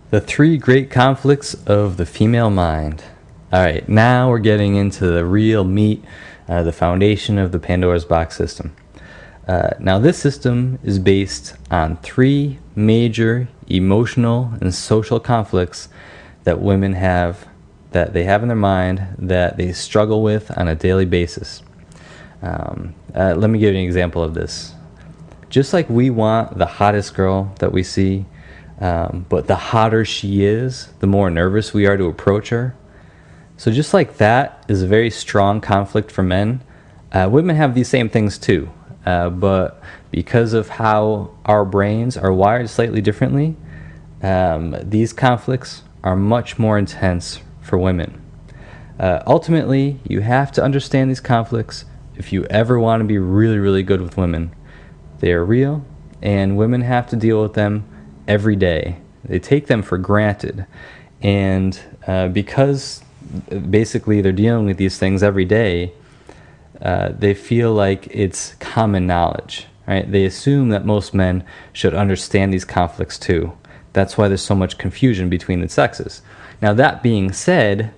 The three great conflicts of the female mind. All right, now we're getting into the real meat, the foundation of the Pandora's box system. Now, this system is based on three major emotional and social conflicts that women have, that they have in their mind, that they struggle with on a daily basis. Let me give you an example of this. Just like we want the hottest girl that we see, but the hotter she is, the more nervous we are to approach her. So just like that is a very strong conflict for men, women have these same things too. But because of how our brains are wired slightly differently, these conflicts are much more intense for women. Ultimately, you have to understand these conflicts if you ever want to be really, really good with women. They are real, and women have to deal with them every day. They take them for granted. And because basically they're dealing with these things every day, they feel like it's common knowledge, right? They assume that most men should understand these conflicts too. That's why there's so much confusion between the sexes. Now, that being said,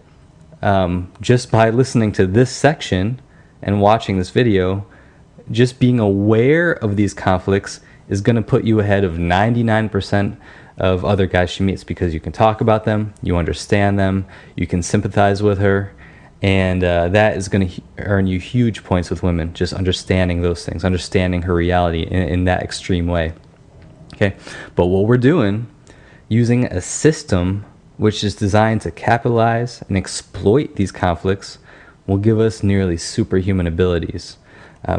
just by listening to this section and watching this video, just being aware of these conflicts is going to put you ahead of 99% of other guys she meets, because you can talk about them, you understand them, you can sympathize with her, and that is going to earn you huge points with women, just understanding those things, understanding her reality in that extreme way. Okay, but what we're doing, using a system which is designed to capitalize and exploit these conflicts, will give us nearly superhuman abilities.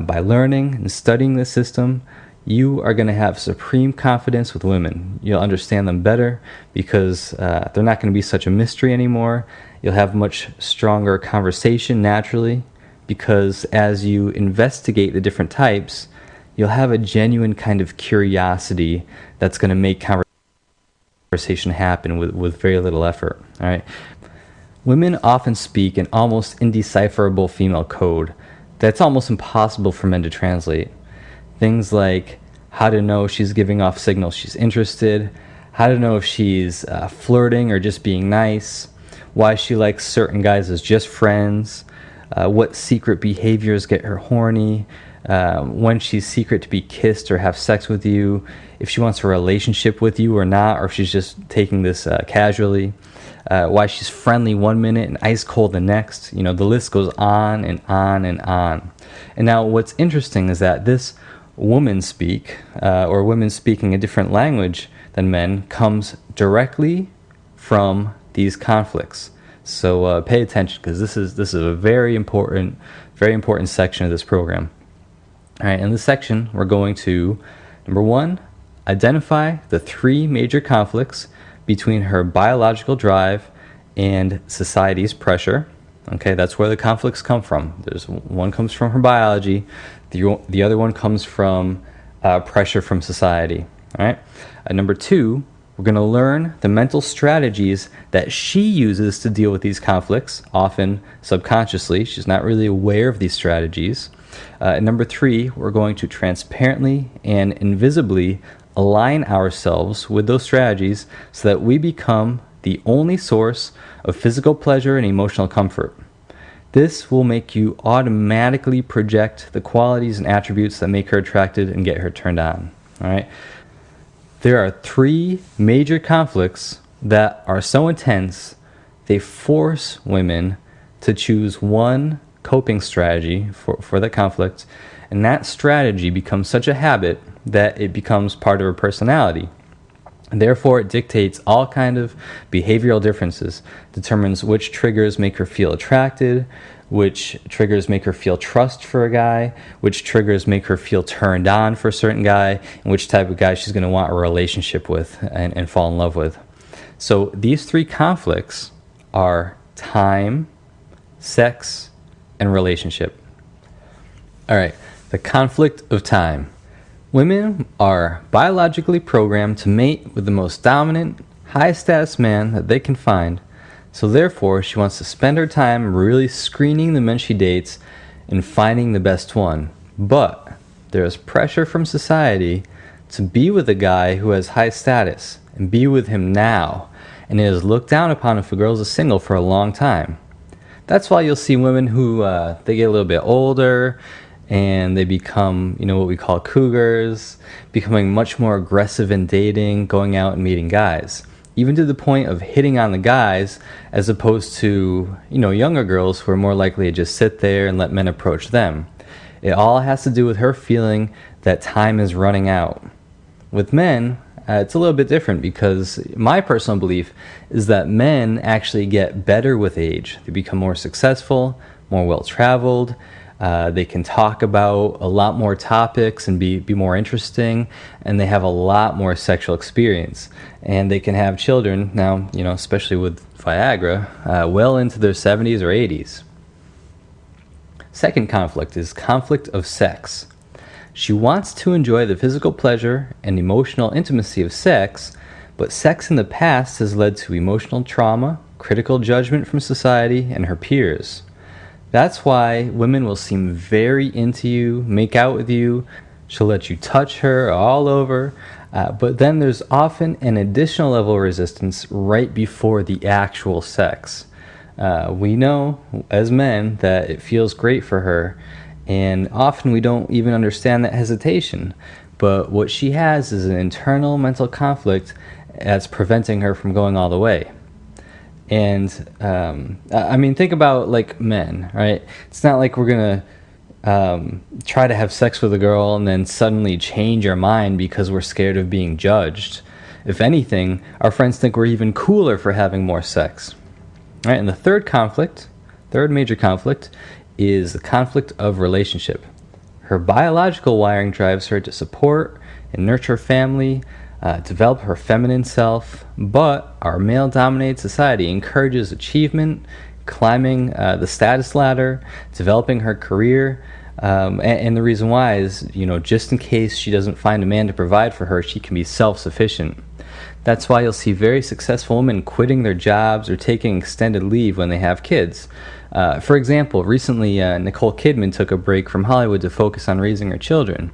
By learning and studying this system, you are going to have supreme confidence with women. You'll understand them better because they're not going to be such a mystery anymore. You'll have much stronger conversation naturally, because as you investigate the different types, you'll have a genuine kind of curiosity that's going to make conversation happen with very little effort. All right. Women often speak an almost indecipherable female code that's almost impossible for men to translate. Things like how to know she's giving off signals she's interested, how to know if she's flirting or just being nice, why she likes certain guys as just friends, what secret behaviors get her horny, when she's secret to be kissed or have sex with you, if she wants a relationship with you or not, or if she's just taking this casually, why she's friendly one minute and ice cold the next. You know, the list goes on and on and on. And now what's interesting is that this woman speak, or women speaking a different language than men, comes directly from these conflicts. So pay attention, because this is a very important section of this program. All right, in this section, we're going to, number one, identify the three major conflicts between her biological drive and society's pressure. Okay, that's where the conflicts come from. There's one comes from her biology, the other one comes from pressure from society. All right. Number two, we're going to learn the mental strategies that she uses to deal with these conflicts, often subconsciously. She's not really aware of these strategies. Number three, we're going to transparently and invisibly align ourselves with those strategies so that we become the only source of physical pleasure and emotional comfort. This will make you automatically project the qualities and attributes that make her attracted and get her turned on. All right. There are three major conflicts that are so intense, they force women to choose one coping strategy for the conflict, and that strategy becomes such a habit that it becomes part of her personality. And therefore, it dictates all kind of behavioral differences, determines which triggers make her feel attracted, which triggers make her feel trust for a guy, which triggers make her feel turned on for a certain guy, and which type of guy she's going to want a relationship with and fall in love with. So these three conflicts are time, sex, and relationship. All right, the conflict of time. Women are biologically programmed to mate with the most dominant, high-status man that they can find, so therefore she wants to spend her time really screening the men she dates and finding the best one. But there is pressure from society to be with a guy who has high status and be with him now, and it is looked down upon if a girl is single for a long time. That's why you'll see women who they get a little bit older and they become, what we call cougars, becoming much more aggressive in dating, going out and meeting guys, even to the point of hitting on the guys, as opposed to, younger girls who are more likely to just sit there and let men approach them. It all has to do with her feeling that time is running out. With men, it's a little bit different, because my personal belief is that men actually get better with age. They become more successful, more well-traveled. They can talk about a lot more topics and be more interesting, and they have a lot more sexual experience. And they can have children now, especially with Viagra, well into their 70s or 80s. Second conflict is conflict of sex. She wants to enjoy the physical pleasure and emotional intimacy of sex, but sex in the past has led to emotional trauma, critical judgment from society and her peers. That's why women will seem very into you, make out with you. She'll let you touch her all over, but then there's often an additional level of resistance right before the actual sex. We know as men that it feels great for her, and often we don't even understand that hesitation. But what she has is an internal mental conflict that's preventing her from going all the way. And think about like men, right? It's not like we're gonna try to have sex with a girl and then suddenly change our mind because we're scared of being judged. If anything, our friends think we're even cooler for having more sex. All right, and the third major conflict, is the conflict of relationship. Her biological wiring drives her to support and nurture family, develop her feminine self, but our male-dominated society encourages achievement, climbing the status ladder, developing her career, and the reason why is, just in case she doesn't find a man to provide for her, she can be self-sufficient. That's why you'll see very successful women quitting their jobs or taking extended leave when they have kids. For example, recently Nicole Kidman took a break from Hollywood to focus on raising her children.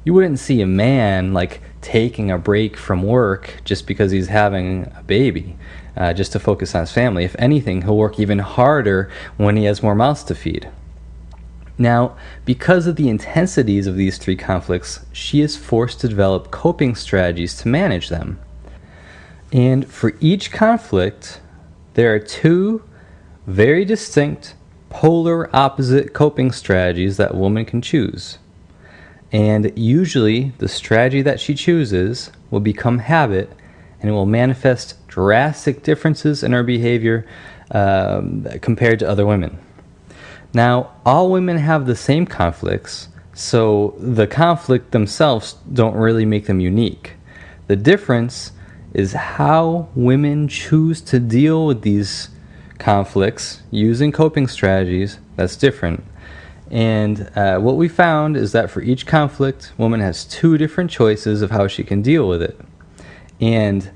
You wouldn't see a man taking a break from work just because he's having a baby, just to focus on his family. If anything, he'll work even harder when he has more mouths to feed. Now, because of the intensities of these three conflicts, she is forced to develop coping strategies to manage them. And for each conflict, there are two very distinct, polar opposite coping strategies that a woman can choose. And usually, the strategy that she chooses will become habit, and it will manifest drastic differences in her behavior compared to other women. Now, all women have the same conflicts, so the conflict themselves don't really make them unique. The difference is how women choose to deal with these conflicts using coping strategies that's different. And what we found is that for each conflict, woman has two different choices of how she can deal with it. And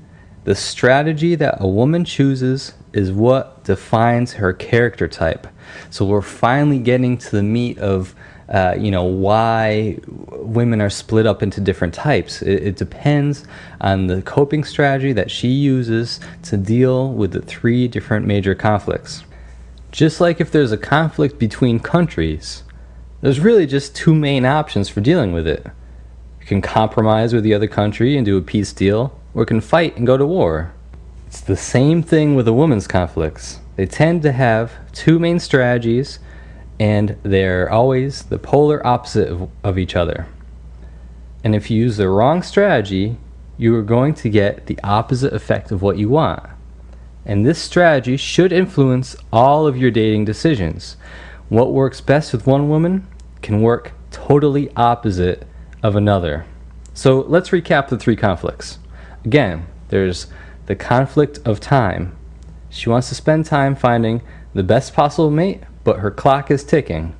the strategy that a woman chooses is what defines her character type. So we're finally getting to the meat of why women are split up into different types. It depends on the coping strategy that she uses to deal with the three different major conflicts. Just like if there's a conflict between countries, there's really just two main options for dealing with it. You can compromise with the other country and do a peace deal, or you can fight and go to war. It's the same thing with a woman's conflicts. They tend to have two main strategies, and they're always the polar opposite of each other. And if you use the wrong strategy, you are going to get the opposite effect of what you want. And this strategy should influence all of your dating decisions. What works best with one woman can work totally opposite of another. So let's recap the three conflicts. Again, there's the conflict of time. She wants to spend time finding the best possible mate, but her clock is ticking.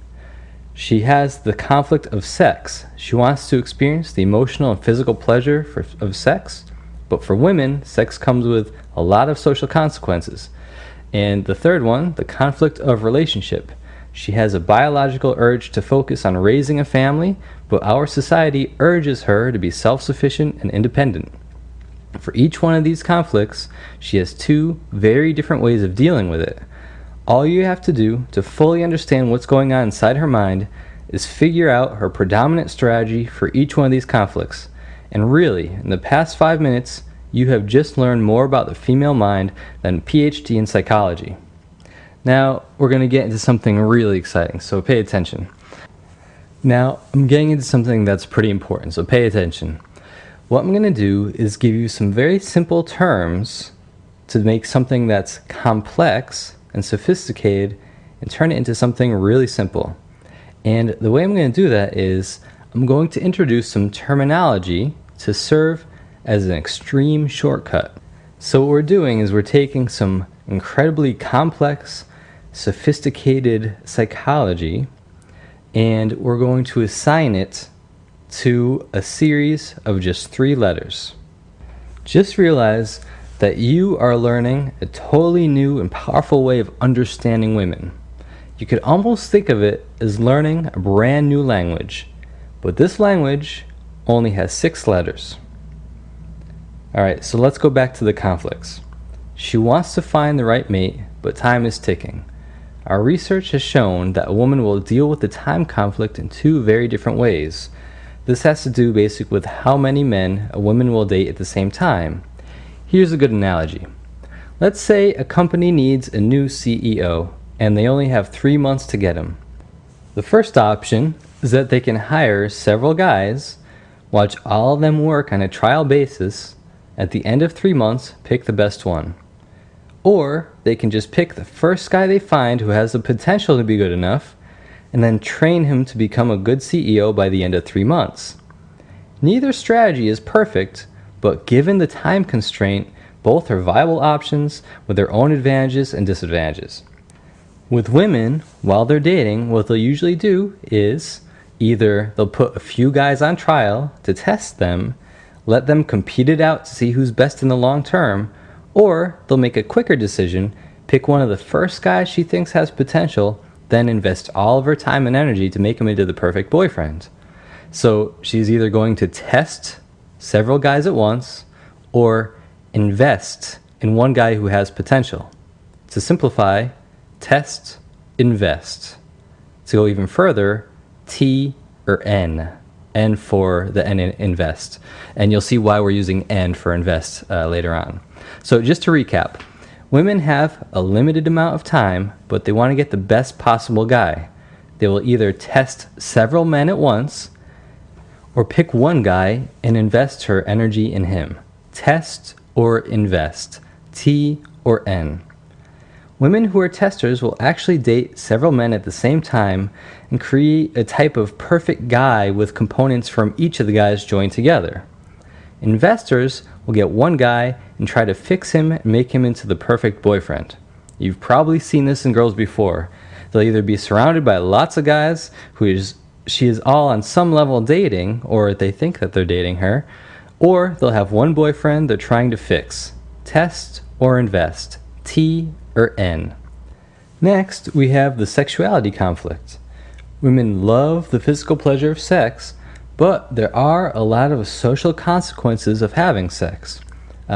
She has the conflict of sex. She wants to experience the emotional and physical pleasure of sex, but for women, sex comes with a lot of social consequences. And the third one, the conflict of relationship. She has a biological urge to focus on raising a family, but our society urges her to be self-sufficient and independent. For each one of these conflicts, she has two very different ways of dealing with it. All you have to do to fully understand what's going on inside her mind is figure out her predominant strategy for each one of these conflicts. And really, in the past 5 minutes, you have just learned more about the female mind than a PhD in psychology. Now, we're going to get into something really exciting, so pay attention. Now, I'm getting into something that's pretty important, so pay attention. What I'm going to do is give you some very simple terms to make something that's complex and sophisticated and turn it into something really simple. And the way I'm going to do that is I'm going to introduce some terminology to serve as an extreme shortcut. So what we're doing is we're taking some incredibly complex, sophisticated psychology, and we're going to assign it to a series of just 3 letters. Just realize that you are learning a totally new and powerful way of understanding women. You could almost think of it as learning a brand new language, but this language only has 6 letters. Alright, so let's go back to the conflicts. She wants to find the right mate, but time is ticking. Our research has shown that a woman will deal with the time conflict in 2 very different ways. This has to do basically with how many men a woman will date at the same time. Here's a good analogy. Let's say a company needs a new CEO, and they only have 3 months to get him. The first option is that they can hire several guys, watch all of them work on a trial basis, at the end of 3 months, pick the best one. Or they can just pick the first guy they find who has the potential to be good enough, and then train him to become a good CEO by the end of 3 months. Neither strategy is perfect, but given the time constraint, both are viable options with their own advantages and disadvantages. With women, while they're dating, what they'll usually do is either they'll put a few guys on trial to test them, let them compete it out to see who's best in the long term, or they'll make a quicker decision, pick one of the first guys she thinks has potential, then invest all of her time and energy to make him into the perfect boyfriend. So she's either going to test several guys at once or invest in one guy who has potential. To simplify, test, invest. To go even further, T or N. N for the N in invest. And you'll see why we're using N for invest later on. So just to recap, women have a limited amount of time, but they want to get the best possible guy. They will either test several men at once or pick one guy and invest her energy in him. Test or invest. T or N. Women who are testers will actually date several men at the same time and create a type of perfect guy with components from each of the guys joined together. Investors will get one guy and try to fix him and make him into the perfect boyfriend. You've probably seen this in girls before. They'll either be surrounded by lots of guys she is all on some level dating, or they think that they're dating her, or they'll have one boyfriend they're trying to fix. Test or invest. T or N. Next, we have the sexuality conflict. Women love the physical pleasure of sex, but there are a lot of social consequences of having sex.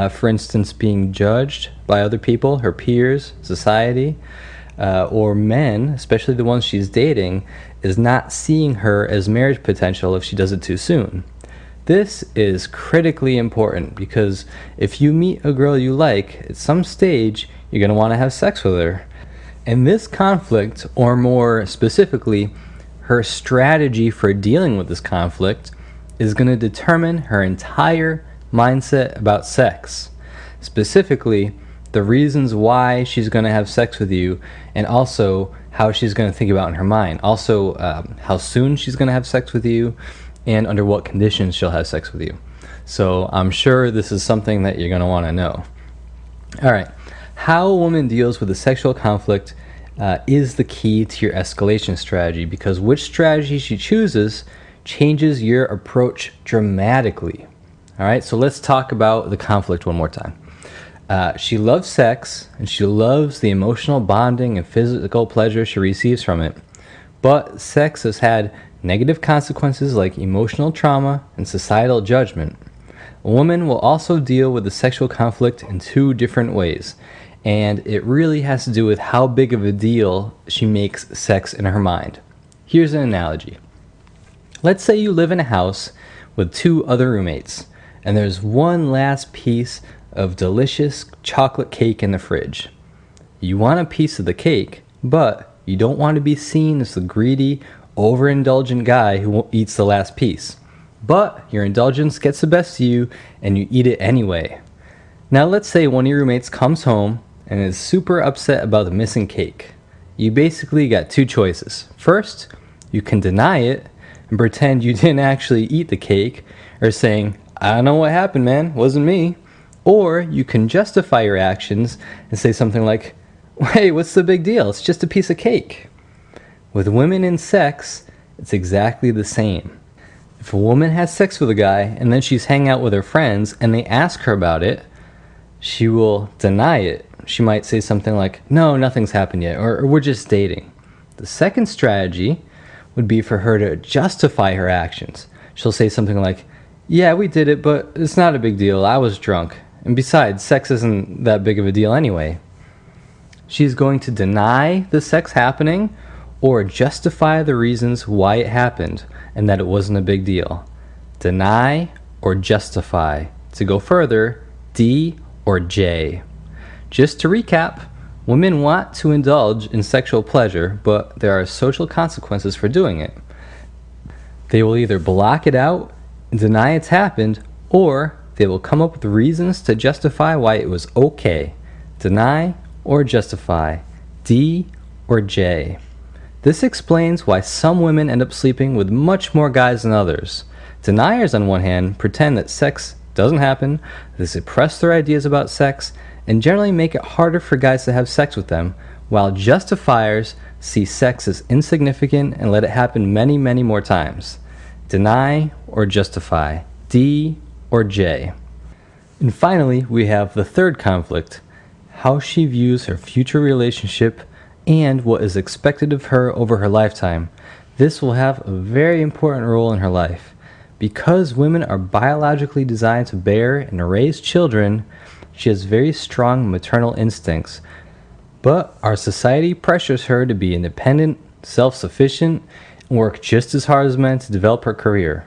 For instance, being judged by other people, her peers, society, or men, especially the ones she's dating, is not seeing her as marriage potential if she does it too soon. This is critically important because if you meet a girl you like, at some stage, you're going to want to have sex with her. And this conflict, or more specifically, her strategy for dealing with this conflict, is going to determine her entire mindset about sex. Specifically, the reasons why she's going to have sex with you, and also how she's going to think about in her mind. Also, how soon she's going to have sex with you, and under what conditions she'll have sex with you. So I'm sure this is something that you're going to want to know. All right. How a woman deals with a sexual conflict is the key to your escalation strategy, because which strategy she chooses changes your approach dramatically. All right, so let's talk about the conflict one more time. She loves sex, and she loves the emotional bonding and physical pleasure she receives from it. But sex has had negative consequences like emotional trauma and societal judgment. A woman will also deal with the sexual conflict in two different ways, and it really has to do with how big of a deal she makes sex in her mind. Here's an analogy. Let's say you live in a house with two other roommates, and there's one last piece of delicious chocolate cake in the fridge. You want a piece of the cake, but you don't want to be seen as the greedy, overindulgent guy who eats the last piece. But your indulgence gets the best of you, and you eat it anyway. Now let's say one of your roommates comes home and is super upset about the missing cake. You basically got two choices. First, you can deny it and pretend you didn't actually eat the cake, or saying, "I don't know what happened, man, wasn't me." Or you can justify your actions and say something like, "Hey, what's the big deal? It's just a piece of cake." With women and sex, it's exactly the same. If a woman has sex with a guy and then she's hanging out with her friends and they ask her about it, she will deny it. She might say something like, "No, nothing's happened yet," or "We're just dating." The second strategy would be for her to justify her actions. She'll say something like, "Yeah, we did it, but it's not a big deal. I was drunk. And besides, sex isn't that big of a deal anyway." She's going to deny the sex happening or justify the reasons why it happened and that it wasn't a big deal. Deny or justify. To go further, D or J. Just to recap, women want to indulge in sexual pleasure, but there are social consequences for doing it. They will either block it out and deny it's happened, or they will come up with reasons to justify why it was okay. Deny or justify. D or J. This explains why some women end up sleeping with much more guys than others. Deniers, on one hand, pretend that sex doesn't happen, they suppress their ideas about sex, and generally make it harder for guys to have sex with them, while justifiers see sex as insignificant and let it happen many, many more times. Deny or justify. D or J. And finally, we have the third conflict, how she views her future relationship and what is expected of her over her lifetime. This will have a very important role in her life. Because women are biologically designed to bear and raise children, she has very strong maternal instincts. But our society pressures her to be independent, self-sufficient, and work just as hard as men to develop her career.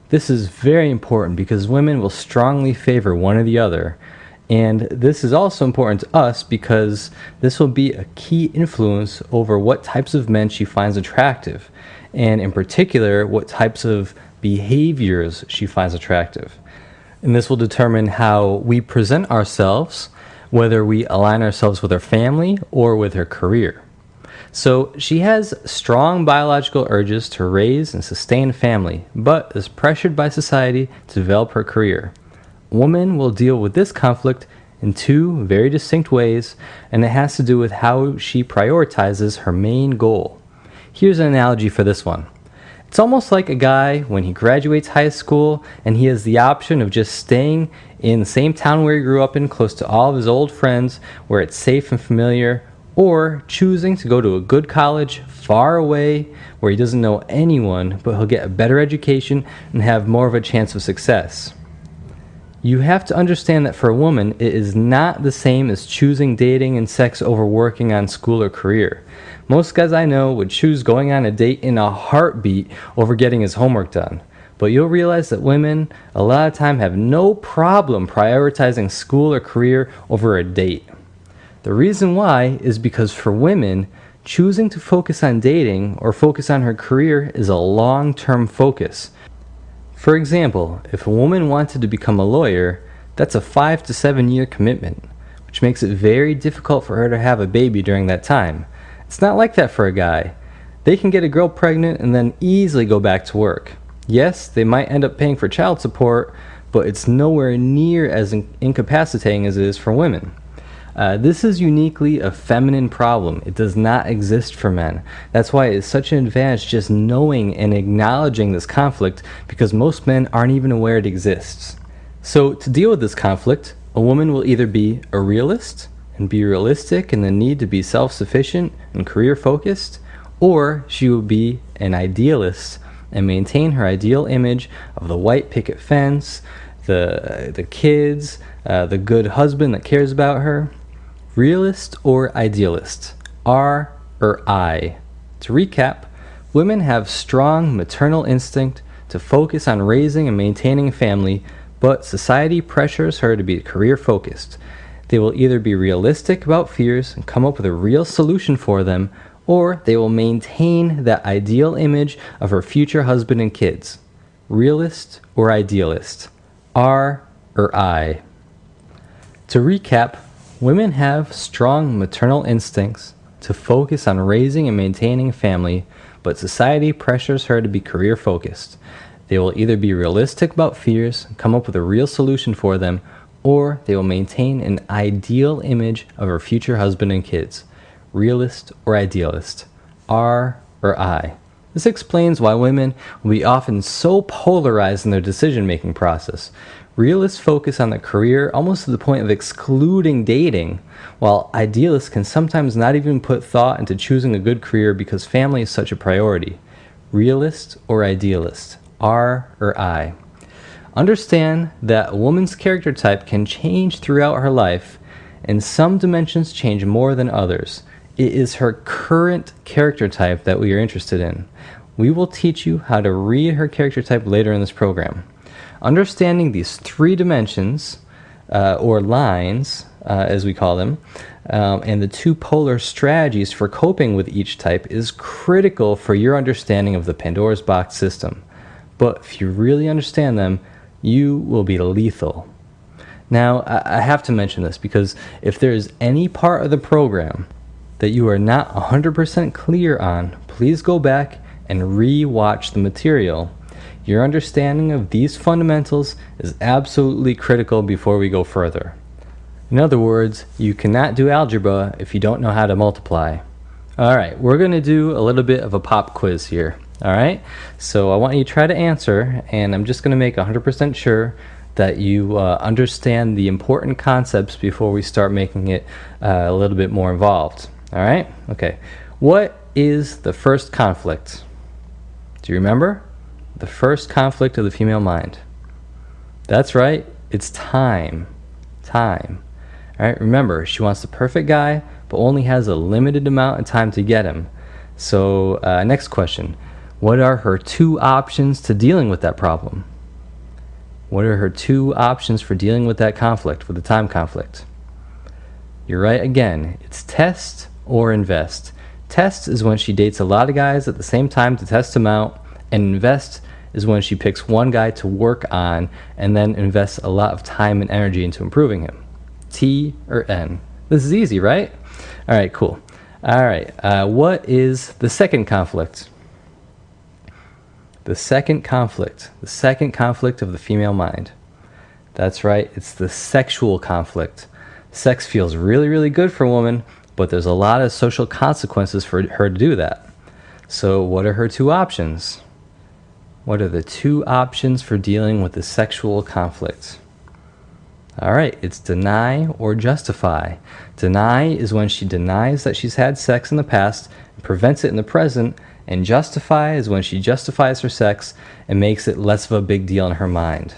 This is very important because women will strongly favor one or the other. And this is also important to us because this will be a key influence over what types of men she finds attractive, and in particular, what types of behaviors she finds attractive. And this will determine how we present ourselves, whether we align ourselves with our family or with her career. So she has strong biological urges to raise and sustain a family, but is pressured by society to develop her career. Woman will deal with this conflict in two very distinct ways, and it has to do with how she prioritizes her main goal. Here's an analogy for this one. It's almost like a guy when he graduates high school and he has the option of just staying in the same town where he grew up in, close to all of his old friends, where it's safe and familiar, or choosing to go to a good college far away where he doesn't know anyone, but he'll get a better education and have more of a chance of success. You have to understand that for a woman, it is not the same as choosing dating and sex over working on school or career. Most guys I know would choose going on a date in a heartbeat over getting his homework done. But you'll realize that women a lot of time have no problem prioritizing school or career over a date. The reason why is because for women, choosing to focus on dating or focus on her career is a long-term focus. For example, if a woman wanted to become a lawyer, that's a 5 to 7 year commitment, which makes it very difficult for her to have a baby during that time. It's not like that for a guy. They can get a girl pregnant and then easily go back to work. Yes, they might end up paying for child support, but it's nowhere near as incapacitating as it is for women. This is uniquely a feminine problem. It does not exist for men. That's why it's such an advantage just knowing and acknowledging this conflict, because most men aren't even aware it exists. So to deal with this conflict, a woman will either be a realist and be realistic in the need to be self-sufficient and career-focused, or she will be an idealist and maintain her ideal image of the white picket fence, the kids, the good husband that cares about her. Realist or idealist? R or I? To recap, women have strong maternal instinct to focus on raising and maintaining a family, but society pressures her to be career focused. They will either be realistic about fears and come up with a real solution for them, or they will maintain that ideal image of her future husband and kids. Realist or idealist? R or I? To recap, women have strong maternal instincts to focus on raising and maintaining a family, but society pressures her to be career focused. They will either be realistic about fears and come up with a real solution for them, or they will maintain an ideal image of her future husband and kids. Realist or idealist? R or I? This explains why women will be often so polarized in their decision-making process. Realists focus on their career almost to the point of excluding dating, while idealists can sometimes not even put thought into choosing a good career because family is such a priority. Realist or idealist? R or I? Understand that a woman's character type can change throughout her life, and some dimensions change more than others. It is her current character type that we are interested in. We will teach you how to read her character type later in this program. Understanding these three dimensions, or lines, as we call them, and the two polar strategies for coping with each type is critical for your understanding of the Pandora's box system. But if you really understand them, you will be lethal. Now, I have to mention this because if there is any part of the program that you are not 100% clear on, please go back and re-watch the material. Your understanding of these fundamentals is absolutely critical before we go further. In other words, you cannot do algebra if you don't know how to multiply. Alright, we're going to do a little bit of a pop quiz here. Alright, so I want you to try to answer, and I'm just going to make 100% sure that you understand the important concepts before we start making it a little bit more involved. Alright, okay. What is the first conflict? Do you remember? The first conflict of the female mind. That's right, it's time. Time. Alright, remember, she wants the perfect guy, but only has a limited amount of time to get him. So, next question. What are her two options to dealing with that problem? What are her two options for dealing with that conflict, with the time conflict? You're right again. It's test or invest. Test is when she dates a lot of guys at the same time to test them out, and invest is when she picks one guy to work on and then invests a lot of time and energy into improving him. T or N? This is easy, right? All right, cool. All right, what is the second conflict? The second conflict of the female mind. That's right, it's the sexual conflict. Sex feels really, really good for a woman, but there's a lot of social consequences for her to do that. So what are her two options? What are the two options for dealing with the sexual conflict? All right, it's deny or justify. Deny is when she denies that she's had sex in the past and prevents it in the present, and justify is when she justifies her sex and makes it less of a big deal in her mind.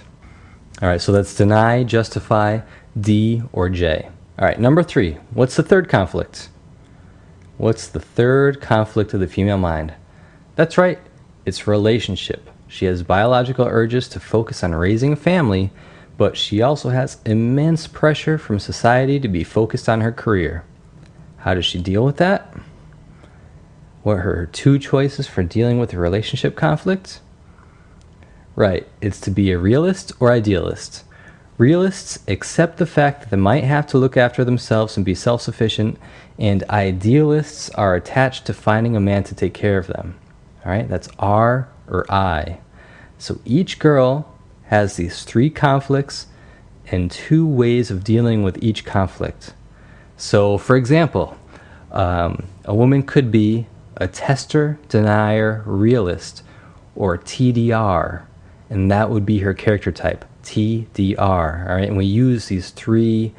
All right, so that's deny, justify, D, or J. All right, number 3. What's the third conflict? What's the third conflict of the female mind? That's right, it's relationship. She has biological urges to focus on raising a family, but she also has immense pressure from society to be focused on her career. How does she deal with that? What are her two choices for dealing with a relationship conflict? Right, it's to be a realist or idealist. Realists accept the fact that they might have to look after themselves and be self-sufficient, and idealists are attached to finding a man to take care of them. All right, that's R or I. So each girl has these three conflicts and two ways of dealing with each conflict. So, for example, a woman could be a tester, denier, realist, or TDR, and that would be her character type, TDR. All right, and we use these three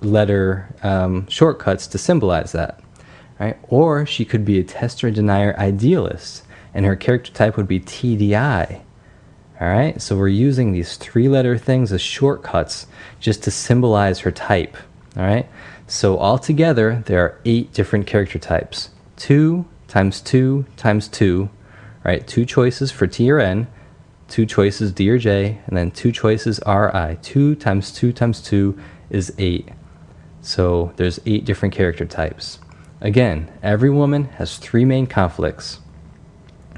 letter shortcuts to symbolize that. All right, or she could be a tester, denier, idealist, and her character type would be TDI. All All right, so we're using these 3-letter things as shortcuts just to symbolize her type. All right, so altogether there are 8 different character types. 2 times 2 times 2, right? 2 choices for T or N, 2 choices D or J, and then 2 choices R, I. 2 times 2 times 2 is 8. So there's 8 different character types. Again, every woman has 3 main conflicts,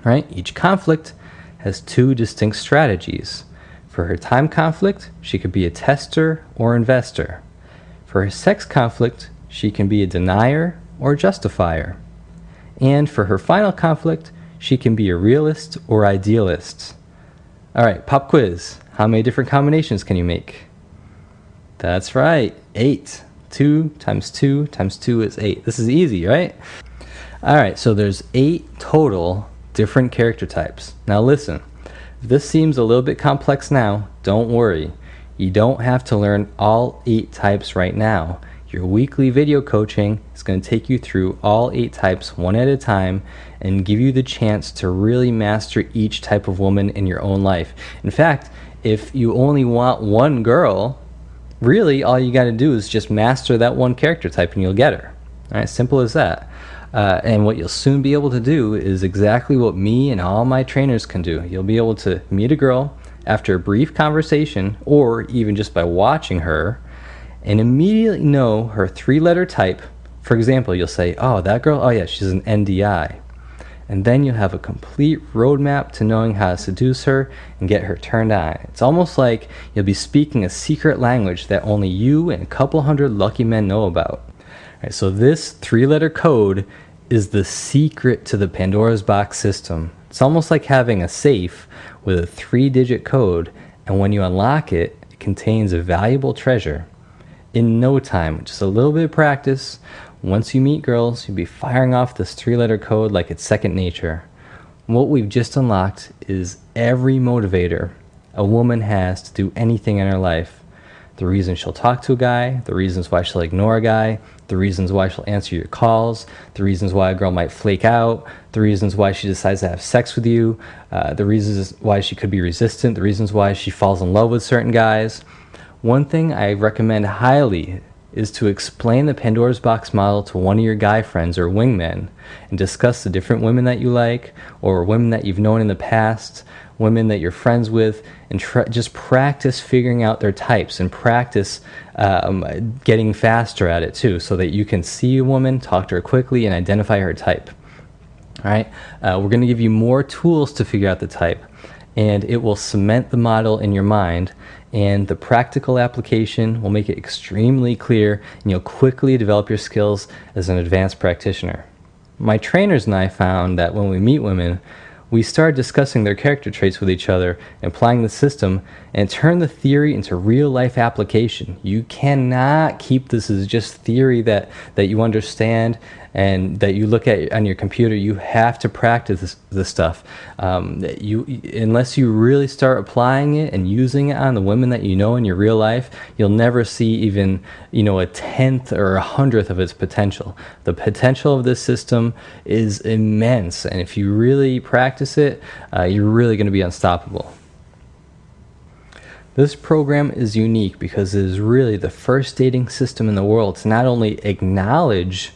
right? Each conflict has 2 distinct strategies. For her time conflict, she could be a tester or investor. For her sex conflict, she can be a denier or justifier. And for her final conflict, she can be a realist or idealist. All right, pop quiz. How many different combinations can you make? That's right, 8. 2 times 2 times 2 is 8. This is easy, right? All right, so there's 8 total different character types. Now listen, if this seems a little bit complex now, don't worry. You don't have to learn all 8 types right now. Your weekly video coaching is going to take you through all 8 types one at a time and give you the chance to really master each type of woman in your own life. In fact, if you only want one girl, really all you got to do is just master that one character type and you'll get her. All right, simple as that. And what you'll soon be able to do is exactly what me and all my trainers can do. You'll be able to meet a girl after a brief conversation or even just by watching her and immediately know her 3-letter type. For example, you'll say, oh, that girl, oh yeah, she's an NDI. And then you'll have a complete roadmap to knowing how to seduce her and get her turned on. It's almost like you'll be speaking a secret language that only you and a couple hundred lucky men know about. All right, so this 3-letter code is the secret to the Pandora's box system. It's almost like having a safe with a 3-digit code, and when you unlock it, it contains a valuable treasure. In no time, just a little bit of practice, once you meet girls, you'll be firing off this 3-letter code like it's second nature. What we've just unlocked is every motivator a woman has to do anything in her life. The reason she'll talk to a guy, the reasons why she'll ignore a guy, the reasons why she'll answer your calls, the reasons why a girl might flake out, the reasons why she decides to have sex with you, the reasons why she could be resistant, the reasons why she falls in love with certain guys. One thing I recommend highly is to explain the Pandora's box model to one of your guy friends or wingmen and discuss the different women that you like or women that you've known in the past, women that you're friends with, and just practice figuring out their types and practice getting faster at it too, so that you can see a woman, talk to her quickly, and identify her type. All right, we're going to give you more tools to figure out the type, and it will cement the model in your mind, and the practical application will make it extremely clear, and you'll quickly develop your skills as an advanced practitioner. My trainers and I found that when we meet women, we start discussing their character traits with each other, applying the system, and turn the theory into real-life application. You cannot keep this as just theory that you understand and that you look at on your computer. You have to practice this stuff. Unless you really start applying it and using it on the women that you know in your real life, you'll never see even a 10th or 100th of its potential. The potential of this system is immense, and if you really practice it, you're really going to be unstoppable. This program is unique because it is really the first dating system in the world to not only acknowledge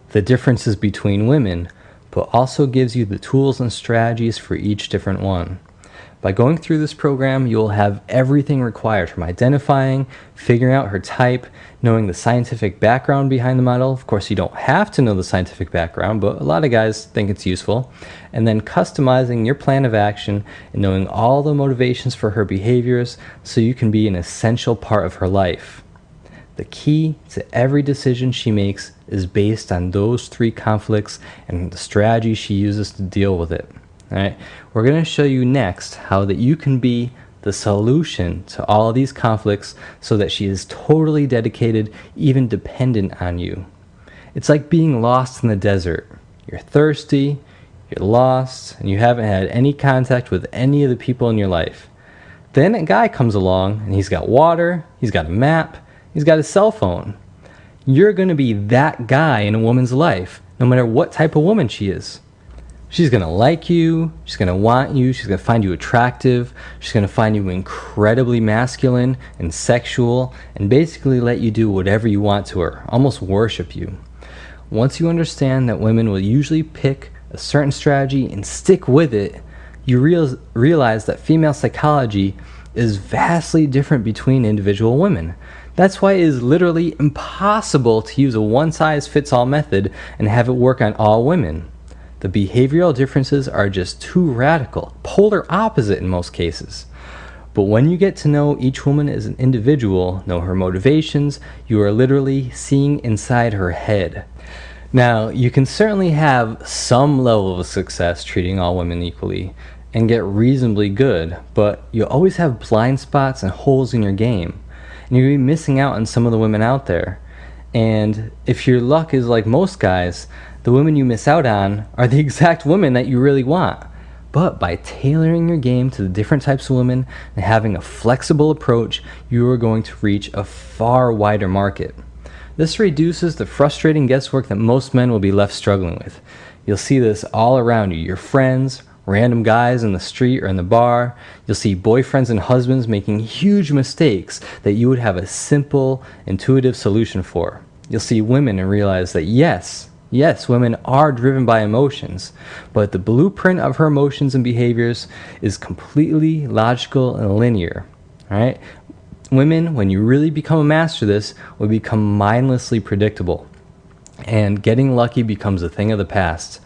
the differences between women, but also gives you the tools and strategies for each different one. By going through this program, you'll have everything required from identifying, figuring out her type, knowing the scientific background behind the model. Of course, you don't have to know the scientific background, but a lot of guys think it's useful. And then customizing your plan of action and knowing all the motivations for her behaviors so you can be an essential part of her life. The key to every decision she makes is based on those 3 conflicts and the strategy she uses to deal with it. All right, we're going to show you next how that you can be the solution to all of these conflicts so that she is totally dedicated, even dependent on you. It's like being lost in the desert. You're thirsty, you're lost, and you haven't had any contact with any of the people in your life. Then a guy comes along and he's got water, he's got a map, he's got a cell phone. You're going to be that guy in a woman's life, no matter what type of woman she is. She's going to like you, she's going to want you, she's going to find you attractive, she's going to find you incredibly masculine and sexual, and basically let you do whatever you want to her, almost worship you. Once you understand that women will usually pick a certain strategy and stick with it, you realize that female psychology is vastly different between individual women. That's why it is literally impossible to use a one-size-fits-all method and have it work on all women. The behavioral differences are just too radical, polar opposite in most cases. But when you get to know each woman as an individual, know her motivations, you are literally seeing inside her head. Now, you can certainly have some level of success treating all women equally and get reasonably good, but you always have blind spots and holes in your game, and you're gonna be missing out on some of the women out there. And if your luck is like most guys, the women you miss out on are the exact women that you really want. But by tailoring your game to the different types of women and having a flexible approach, you are going to reach a far wider market. This reduces the frustrating guesswork that most men will be left struggling with. You'll see this all around you. Your friends, random guys in the street or in the bar. You'll see boyfriends and husbands making huge mistakes that you would have a simple, intuitive solution for. You'll see women and realize that yes, women are driven by emotions, but the blueprint of her emotions and behaviors is completely logical and linear. All right? Women, when you really become a master of this, will become mindlessly predictable, and getting lucky becomes a thing of the past.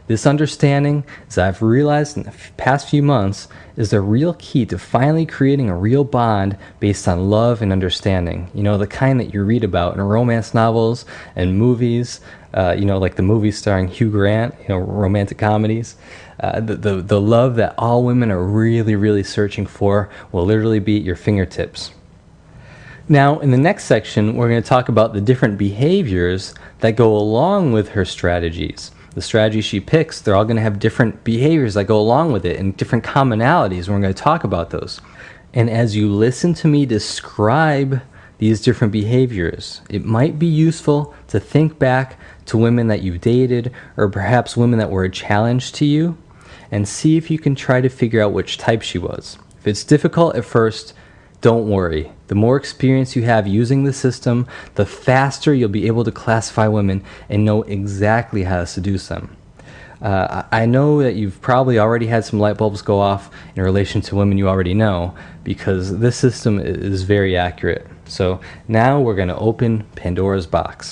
This understanding, as I've realized in the past few months, is the real key to finally creating a real bond based on love and understanding. You know, the kind that you read about in romance novels and movies, like the movie starring Hugh Grant, romantic comedies. The love that all women are really, really searching for will literally be at your fingertips. Now, in the next section, we're going to talk about the different behaviors that go along with her strategies. The strategies she picks, they're all going to have different behaviors that go along with it and different commonalities. We're going to talk about those. And as you listen to me describe these different behaviors, it might be useful to think back to women that you've dated, or perhaps women that were a challenge to you, and see if you can try to figure out which type she was. If it's difficult at first, don't worry. The more experience you have using the system, the faster you'll be able to classify women and know exactly how to seduce them. I know that you've probably already had some light bulbs go off in relation to women you already know, because this system is very accurate. So now we're going to open Pandora's box.